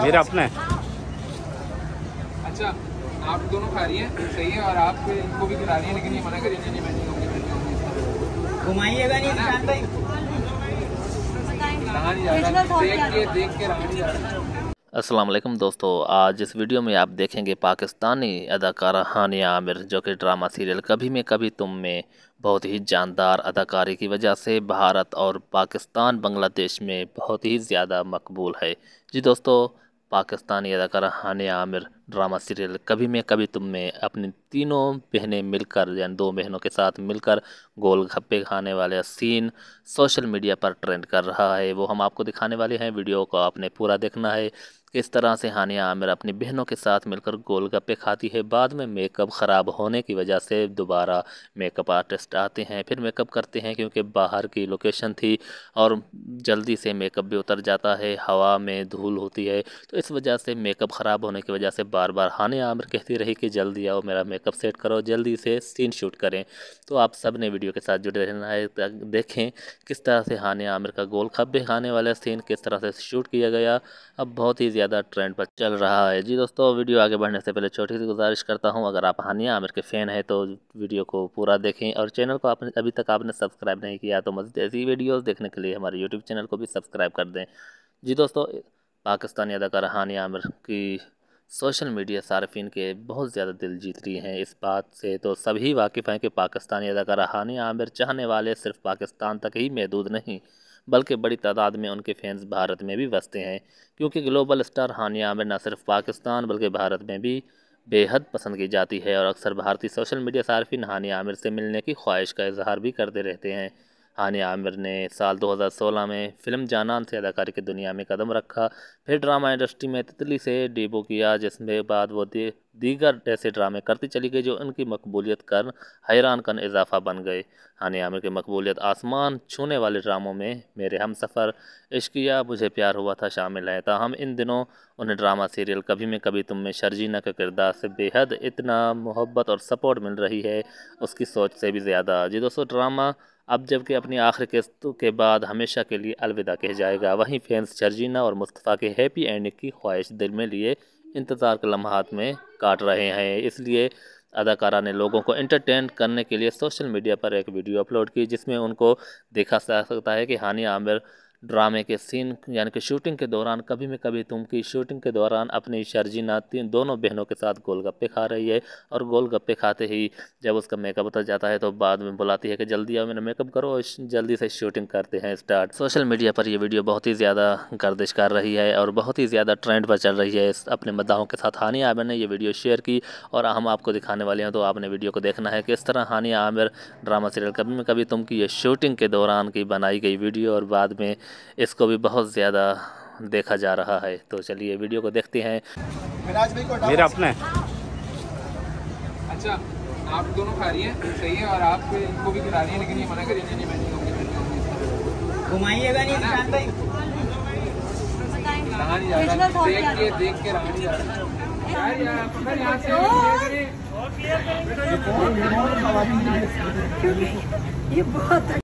मेरा अपना है। अच्छा, आप दोनों खा रही हैं, सही है, और आप इनको भी खिला रही हैं, लेकिन ये मना करिए नहीं, मैं नहीं लूंगी। घुमाइएगा नहीं निशान भाई, रहा नहीं जा रहा, देख के रहा नहीं जा रहा। अस्सलाम वालेकुम दोस्तों, आज इस वीडियो में आप देखेंगे पाकिस्तानी अदाकारा हानिया आमिर, जो कि ड्रामा सीरियल कभी मैं कभी तुम में बहुत ही जानदार अदाकारी की वजह से भारत और पाकिस्तान बांग्लादेश में बहुत ही ज़्यादा मकबूल है। जी दोस्तों, पाकिस्तानी अदाकारा हानिया आमिर ड्रामा सीरियल कभी मैं कभी तुम में अपनी तीनों बहनें मिलकर, यानी दो बहनों के साथ मिलकर गोलगप्पे खाने वाले सीन सोशल मीडिया पर ट्रेंड कर रहा है। वो हम आपको दिखाने वाले हैं। वीडियो को आपने पूरा देखना है। किस तरह से हानिया आमिर अपनी बहनों के साथ मिलकर गोलगप्पे खाती है, बाद में मेकअप ख़राब होने की वजह से दोबारा मेकअप आर्टिस्ट आते हैं, फिर मेकअप करते हैं, क्योंकि बाहर की लोकेशन थी और जल्दी से मेकअप भी उतर जाता है, हवा में धूल होती है, तो इस वजह से मेकअप ख़राब होने की वजह से बार बार हानिया आमिर कहती रही कि जल्दी आओ, मेरा मेकअप सेट करो, जल्दी से सीन शूट करें। तो आप सब ने वीडियो के साथ जुड़े रहना है, देखें किस तरह से हानिया आमिर का गोलगप्पे खाने वाला सीन किस तरह से शूट किया गया। अब बहुत ही ज़्यादा ट्रेंड पर चल रहा है। जी दोस्तों, वीडियो आगे बढ़ने से पहले छोटी सी गुजारिश करता हूं, अगर आप हानिया आमिर के फ़ैन हैं तो वीडियो को पूरा देखें, और चैनल को आपने अभी तक आपने सब्सक्राइब नहीं किया तो मज़ीद ऐसी वीडियोस देखने के लिए हमारे यूट्यूब चैनल को भी सब्सक्राइब कर दें। जी दोस्तों, पाकिस्तानी अदाकारा हानिया आमिर की सोशल मीडिया सार्फिन के बहुत ज़्यादा दिल जीत रही हैं। इस बात से तो सभी वाकिफ़ हैं कि पाकिस्तानी अदाकारा हानिया आमिर चाहने वाले सिर्फ पाकिस्तान तक ही महदूद नहीं, बल्कि बड़ी तादाद में उनके फैंस भारत में भी बसते हैं, क्योंकि ग्लोबल स्टार हानिया आमिर न सिर्फ पाकिस्तान बल्कि भारत में भी बेहद पसंद की जाती है, और अक्सर भारतीय सोशल मीडिया सार्फिन हानिया आमिर से मिलने की ख्वाहिश का इजहार भी करते रहते हैं। हानिया आमिर ने साल 2016 में फ़िल्म जानान से अदाकारी की दुनिया में कदम रखा, फिर ड्रामा इंडस्ट्री में तितली से डेब्यू किया, जिसमें बाद वो दीगर ऐसे ड्रामे करती चली गई जो उनकी मकबूलियत कर हैरान कन इजाफा बन गए। हानिया आमिर की मकबूलियत आसमान छूने वाले ड्रामों में मेरे हमसफ़र, इश्किया, मुझे प्यार हुआ था शामिल है। ताहम इन दिनों उन्हें ड्रामा सीरियल कभी मैं कभी तुम में शर्जीना के किरदार से बेहद इतना मोहब्बत और सपोर्ट मिल रही है, उसकी सोच से भी ज़्यादा। जी दोस्तों, ड्रामा अब जबकि अपनी आखिरी किस्त के बाद हमेशा के लिए अलविदा कह जाएगा, वहीं फैंस शर्जीना और मुस्तफ़ा के हैप्पी एंडिंग की ख्वाहिश दिल में लिए इंतज़ार के लम्हात में काट रहे हैं। इसलिए अदाकारा ने लोगों को एंटरटेन करने के लिए सोशल मीडिया पर एक वीडियो अपलोड की, जिसमें उनको देखा जा सकता है कि हानिया आमिर ड्रामे के सीन यानी कि शूटिंग के दौरान कभी मैं कभी तुम की शूटिंग के दौरान अपनी शर्जीना दोनों बहनों के साथ गोलगप्पे खा रही है, और गोलगप्पे खाते ही जब उसका मेकअप उतर जाता है तो बाद में बुलाती है कि जल्दी आओ, मेरा मेकअप करो, और जल्दी से शूटिंग करते हैं स्टार्ट। सोशल मीडिया पर यह वीडियो बहुत ही ज़्यादा गर्दिश कर रही है और बहुत ही ज़्यादा ट्रेंड पर चल रही है। अपने मद्दाहों के साथ हानिया आमिर ने यह वीडियो शेयर की और हम आपको दिखाने वाले हैं, तो आपने वीडियो को देखना है किस तरह हानिया आमिर ड्रामा सीरियल कभी मैं कभी तुम की ये शूटिंग के दौरान की बनाई गई वीडियो, और बाद में इसको भी बहुत ज़्यादा देखा जा रहा है। तो चलिए वीडियो को देखते हैं। मेरा अपना है। अच्छा, आप दोनों खा रही हैं, सही है, और आप इनको भी खिला रही हैं, लेकिन ये मना करिए नहीं, मैं नहीं लूंगी। घुमाइएगा नहीं निशान भाई, रहा नहीं जा रहा, देख के रहा नहीं जा रहा। ये बहुत